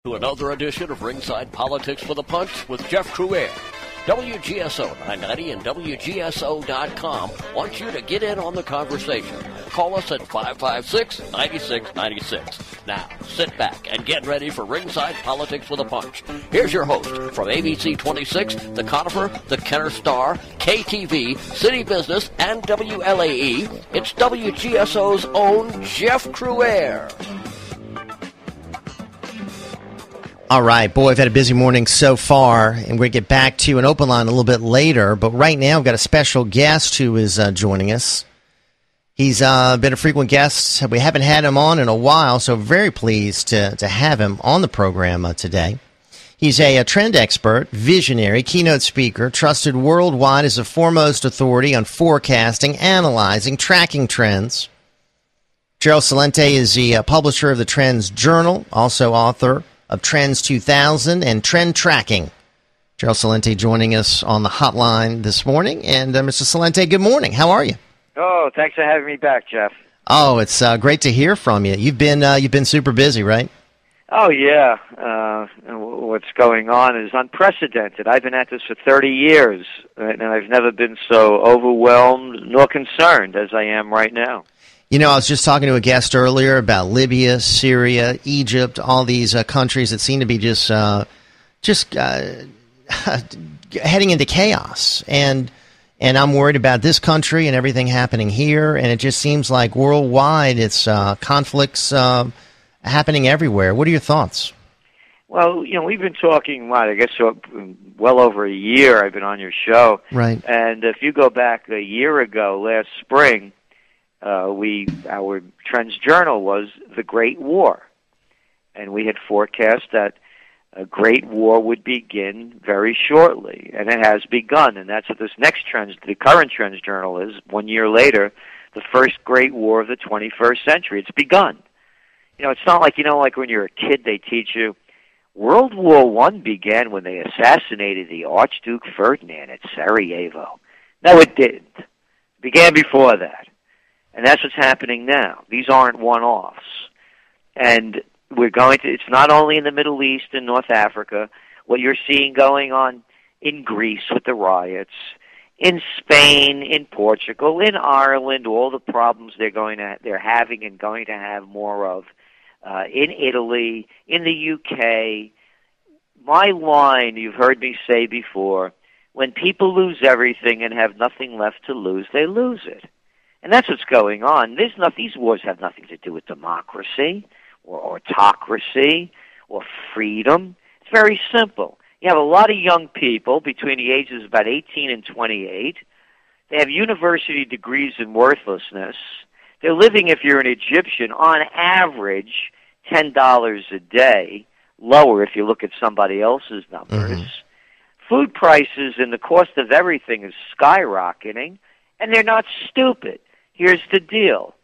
To another edition of Ringside Politics with a Punch with Jeff Crouere. WGSO 990 and WGSO.com wants you to get in on the conversation. Call us at 556-9696. Now, sit back and get ready for Ringside Politics with a Punch. Here's your host from ABC 26, the Conifer, the Kenner Star, KTV, City Business, and WLAE. It's WGSO's own Jeff Crouere. All right, boy, I've had a busy morning so far, and we're going to get back to an open line a little bit later. But right now, we've got a special guest who is joining us. He's been a frequent guest. We haven't had him on in a while, so very pleased to have him on the program today. He's a trend expert, visionary, keynote speaker, trusted worldwide as a foremost authority on forecasting, analyzing, tracking trends. Gerald Celente is the publisher of the Trends Journal, also author of Trends 2000 and Trend Tracking. Gerald Celente joining us on the hotline this morning. And Mr. Celente, good morning. How are you? Oh, thanks for having me back, Jeff. Oh, it's great to hear from you. You've been super busy, right? Oh, yeah. What's going on is unprecedented. I've been at this for 30 years, and I've never been so overwhelmed nor concerned as I am right now. You know, I was just talking to a guest earlier about Libya, Syria, Egypt, all these countries that seem to be just heading into chaos. And I'm worried about this country and everything happening here. And it just seems like worldwide it's conflicts happening everywhere. What are your thoughts? Well, you know, we've been talking, I guess well over a year I've been on your show. Right. And if you go back a year ago, last spring, our Trends Journal was the Great War, and we had forecast that a Great War would begin very shortly, and it has begun, and that's what this next Trends, the current Trends Journal is, 1 year later, the first Great War of the 21st century. It's begun. You know, it's not like, like when you're a kid, they teach you, World War I began when they assassinated the Archduke Ferdinand at Sarajevo. No, it didn't. It began before that. And that's what's happening now. These aren't one-offs. And it's not only in the Middle East and North Africa, what you're seeing going on in Greece with the riots, in Spain, in Portugal, in Ireland, all the problems they're having and going to have more of, in Italy, in the UK. My line, you've heard me say before, when people lose everything and have nothing left to lose, they lose it. And that's what's going on. These wars have nothing to do with democracy or autocracy or freedom. It's very simple. You have a lot of young people between the ages of about 18 and 28. They have university degrees in worthlessness. They're living, if you're an Egyptian, on average $10 a day, lower if you look at somebody else's numbers. Mm-hmm. Food prices and the cost of everything is skyrocketing, and they're not stupid. Here's the deal.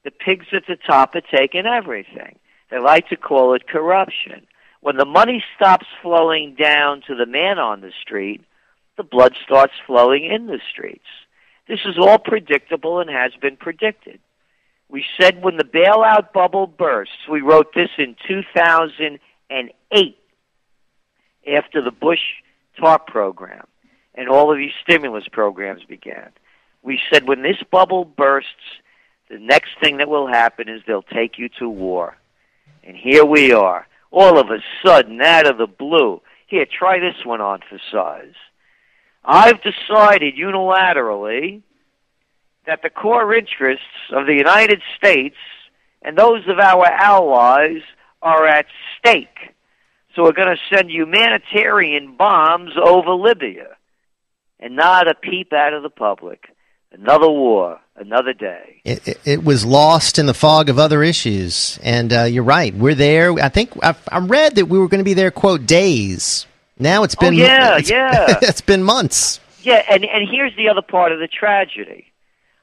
The pigs at the top are taking everything. They like to call it corruption. When the money stops flowing down to the man on the street, the blood starts flowing in the streets. This is all predictable and has been predicted. We said when the bailout bubble bursts, we wrote this in 2008 after the Bush TARP program and all of these stimulus programs began. We said when this bubble bursts, the next thing that will happen is they'll take you to war. And here we are, all of a sudden, out of the blue. Here, try this one on for size. I've decided unilaterally that the core interests of the United States and those of our allies are at stake. So we're going to send humanitarian bombs over Libya. And not a peep out of the public. Another war, another day. It was lost in the fog of other issues. And you're right. We're there. I think I read that we were going to be there, quote, days. Now it's been it's been months. Yeah, and here's the other part of the tragedy.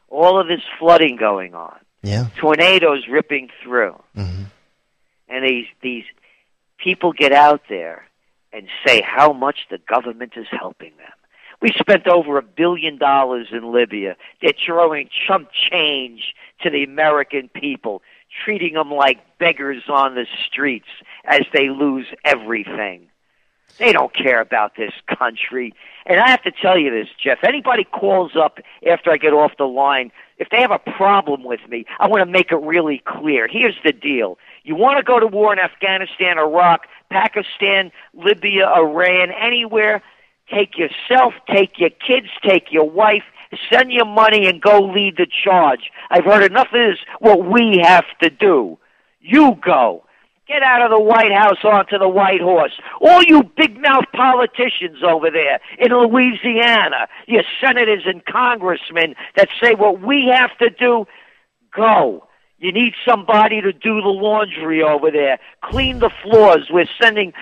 All of this flooding going on. Yeah. Tornadoes ripping through. Mm-hmm. And these people get out there and say how much the government is helping them. We spent over $1 billion in Libya. They're throwing chump change to the American people. treating them like beggars on the streets as they lose everything. They don't care about this country. And I have to tell you this, Jeff. Anybody calls up after I get off the line, if they have a problem with me, I want to make it really clear. Here's the deal. You want to go to war in Afghanistan, Iraq, Pakistan, Libya, Iran, anywhere, take yourself, take your kids, take your wife, send your money and go lead the charge. I've heard enough of this, what we have to do. You go. Get out of the White House onto the White Horse. All you big-mouth politicians over there in Louisiana, your senators and congressmen that say what we have to do, go. You need somebody to do the laundry over there, clean the floors. We're sending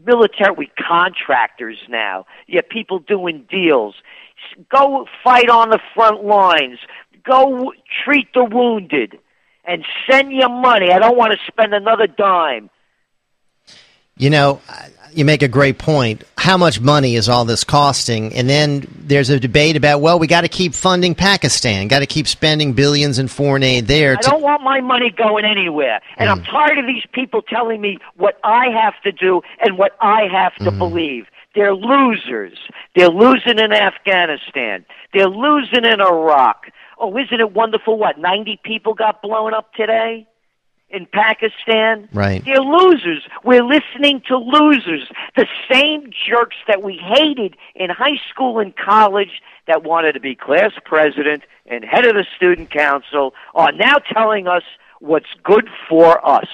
military contractors now. You have people doing deals. Go fight on the front lines. Go treat the wounded. And send your money. I don't want to spend another dime. You know, you make a great point. How much money is all this costing? And then there's a debate about, well, we got to keep funding Pakistan, got to keep spending billions in foreign aid there. I don't want my money going anywhere. And I'm tired of these people telling me what I have to do and what I have to believe. They're losers. They're losing in Afghanistan. They're losing in Iraq. Oh, isn't it wonderful, 90 people got blown up today in Pakistan? Right. They're losers. We're listening to losers. The same jerks that we hated in high school and college that wanted to be class president and head of the student council are now telling us what's good for us.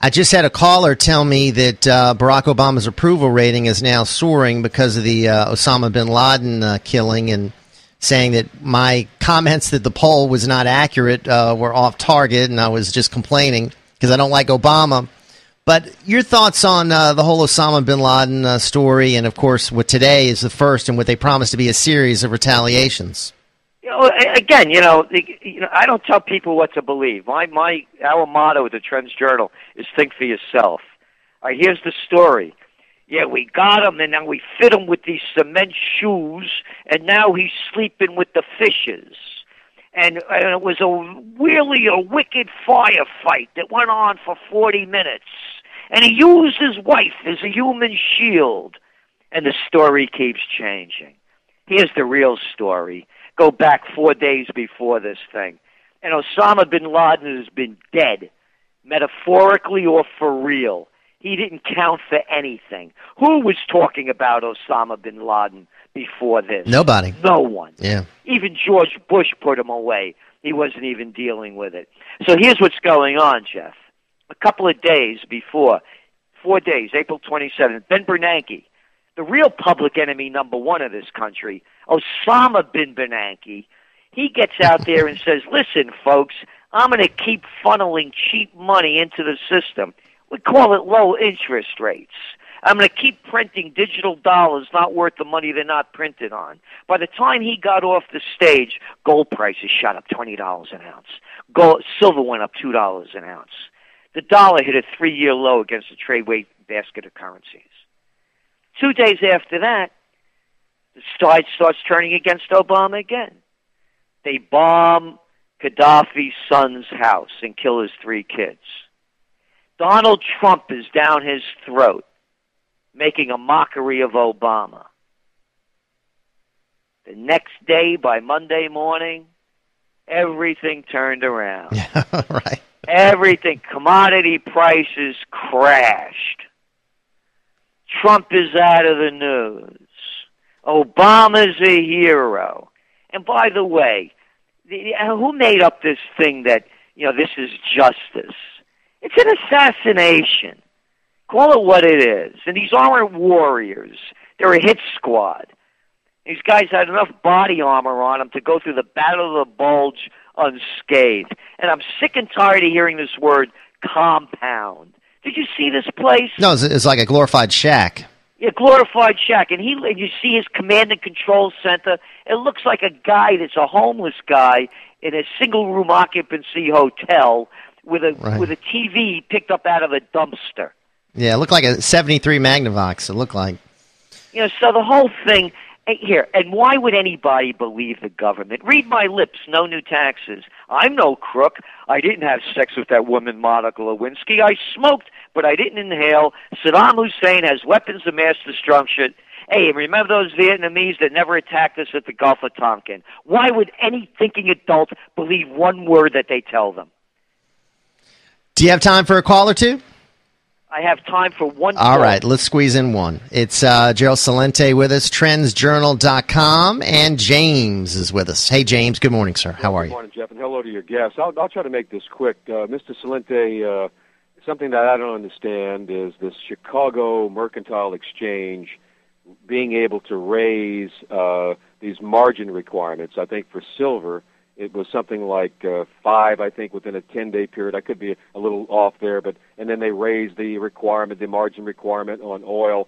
I just had a caller tell me that Barack Obama's approval rating is now soaring because of the Osama bin Laden killing, and saying that my comments that the poll was not accurate were off target, and I was just complaining because I don't like Obama. But your thoughts on the whole Osama bin Laden story, and of course what today is the first and what they promise to be a series of retaliations? Again, I don't tell people what to believe. Our motto at the Trends Journal is think for yourself. All right, here's the story. Yeah, we got him, and now we fit him with these cement shoes, and now he's sleeping with the fishes. And it was really a wicked firefight that went on for 40 minutes. And he used his wife as a human shield. And the story keeps changing. Here's the real story. Go back 4 days before this thing. And Osama bin Laden has been dead, metaphorically or for real. He didn't count for anything. Who was talking about Osama bin Laden before this? Nobody. No one. Yeah. Even George Bush put him away. He wasn't even dealing with it. So here's what's going on, Jeff. A couple of days before, 4 days, April 27th, Ben Bernanke, the real public enemy number one of this country, Osama bin Bernanke, he gets out there and says, listen, folks, I'm going to keep funneling cheap money into the system. We call it low interest rates. I'm going to keep printing digital dollars not worth the money they're not printed on. By the time he got off the stage, gold prices shot up $20 an ounce. Silver went up $2 an ounce. The dollar hit a 3-year low against the trade weight basket of currencies. 2 days after that, the tide starts turning against Obama again. They bomb Gaddafi's son's house and kill his 3 kids. Donald Trump is down his throat, making a mockery of Obama. The next day, by Monday morning, everything turned around. Yeah, right. Everything. Commodity prices crashed. Trump is out of the news. Obama's a hero. And by the way, who made up this thing that, this is justice? It's an assassination. Call it what it is. And these aren't warriors. They're a hit squad. These guys had enough body armor on them to go through the Battle of the Bulge unscathed. And I'm sick and tired of hearing this word, compound. Did you see this place? No, it's like a glorified shack. Yeah, glorified shack. And you see his command and control center. It looks like a guy that's a homeless guy in a single-room occupancy hotel with a TV picked up out of a dumpster. Yeah, it looked like a 73 Magnavox, it looked like. So the whole thing, Hey, here, and why would anybody believe the government? Read my lips, no new taxes. I'm no crook. I didn't have sex with that woman, Monica Lewinsky. I smoked, but I didn't inhale. Saddam Hussein has weapons of mass destruction. Hey, remember those Vietnamese that never attacked us at the Gulf of Tonkin? Why would any thinking adult believe one word that they tell them? Do you have time for a call or two? I have time for one All call. right, let's squeeze in one. It's Gerald Celente with us, trendsjournal.com, and James is with us. Hey, James, good morning, sir. How are you? Good morning, Jeff, and hello to your guests. I'll try to make this quick. Mr. Celente, something that I don't understand is this Chicago Mercantile Exchange being able to raise these margin requirements. I think for silver, it was something like 5, I think, within a 10-day period. I could be a little off there, and then they raised the margin requirement on oil.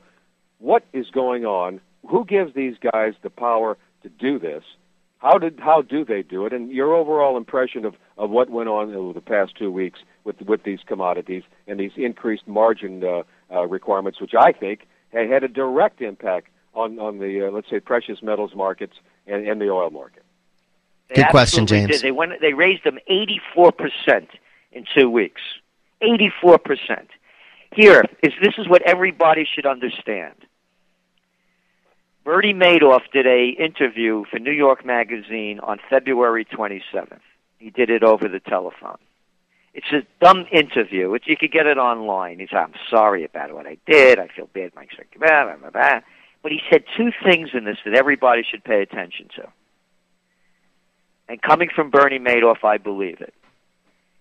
What is going on? Who gives these guys the power to do this? How do they do it? And your overall impression of what went on over the past 2 weeks with these commodities and these increased margin requirements, which I think had a direct impact on the, let's say, precious metals markets and the oil market. Good question, James. They raised them 84% in 2 weeks. 84%. This is what everybody should understand. Bernie Madoff did an interview for New York Magazine on February 27th. He did it over the telephone. It's a dumb interview. You could get it online. He said, I'm sorry about what I did. I feel bad. Blah, blah, blah. But he said 2 things in this that everybody should pay attention to. And coming from Bernie Madoff, I believe it.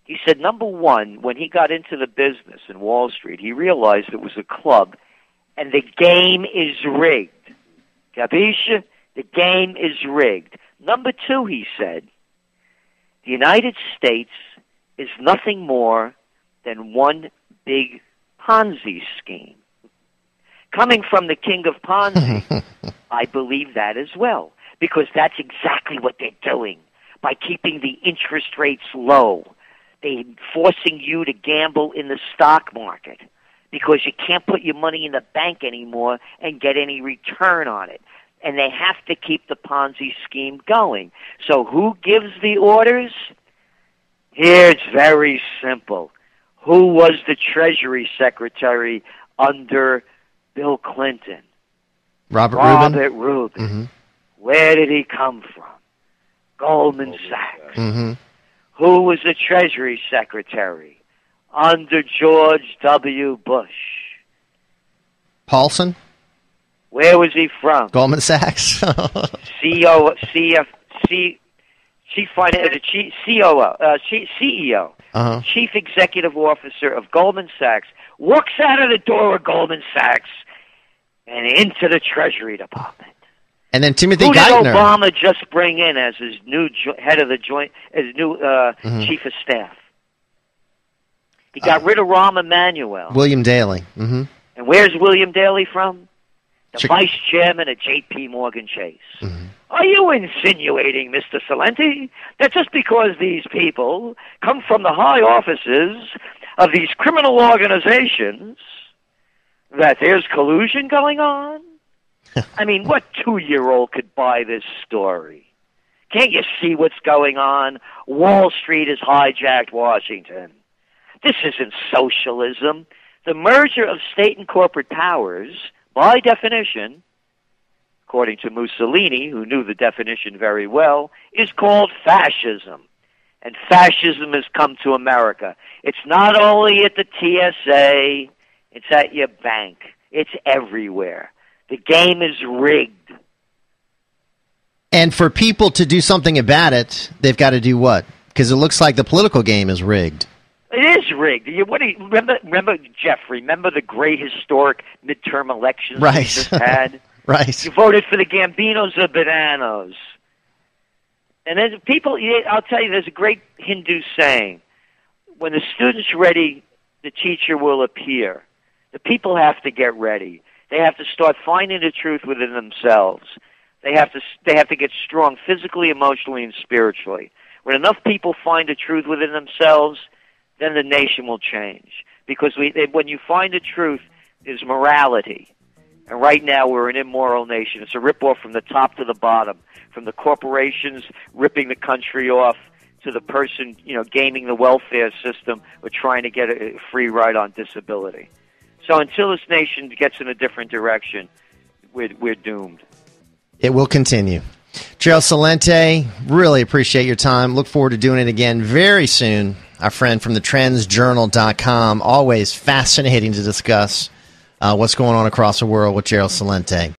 He said, number one, when he got into the business in Wall Street, he realized it was a club, and the game is rigged. Capisce? The game is rigged. Number 2, he said, the United States is nothing more than one big Ponzi scheme. Coming from the king of Ponzi, I believe that as well, because that's exactly what they're doing. By keeping the interest rates low, they're forcing you to gamble in the stock market because you can't put your money in the bank anymore and get any return on it. And they have to keep the Ponzi scheme going. So who gives the orders? Here it's very simple. Who was the Treasury Secretary under Bill Clinton? Robert Rubin. Mm-hmm. Where did he come from? Goldman Sachs. Mm-hmm. Who was the Treasury Secretary under George W. Bush? Paulson? Where was he from? Goldman Sachs. CEO, Chief Executive Officer of Goldman Sachs, walks out of the door of Goldman Sachs and into the Treasury Department. And then Timothy Geithner. Who did Obama just bring in as his new head of the chief of staff? He got rid of Rahm Emanuel. William Daley. Mm-hmm. And where's William Daley from? The vice chairman of J.P. Morgan Chase. Mm-hmm. Are you insinuating, Mr. Celente, that just because these people come from the high offices of these criminal organizations, that there's collusion going on? I mean, what 2-year-old could buy this story? Can't you see what's going on? Wall Street has hijacked Washington. This isn't socialism. The merger of state and corporate powers, by definition, according to Mussolini, who knew the definition very well, is called fascism. And fascism has come to America. It's not only at the TSA, it's at your bank. It's everywhere. The game is rigged. And for people to do something about it, they've got to do what? Because it looks like the political game is rigged. It is rigged. Remember, Jeff, remember the great historic midterm elections we just had? Right. You voted for the Gambinos or Bananos. And then people, I'll tell you, there's a great Hindu saying, when the student's ready, the teacher will appear. The people have to get ready. They have to start finding the truth within themselves. They have to get strong physically, emotionally, and spiritually. When enough people find the truth within themselves, then the nation will change. Because when you find the truth, there's morality. And right now we're an immoral nation. It's a rip-off from the top to the bottom, from the corporations ripping the country off to the person, gaming the welfare system or trying to get a free ride on disability. So until this nation gets in a different direction, we're doomed. It will continue. Gerald Celente, really appreciate your time. Look forward to doing it again very soon. Our friend from the trendsjournal.com, always fascinating to discuss what's going on across the world with Gerald Celente.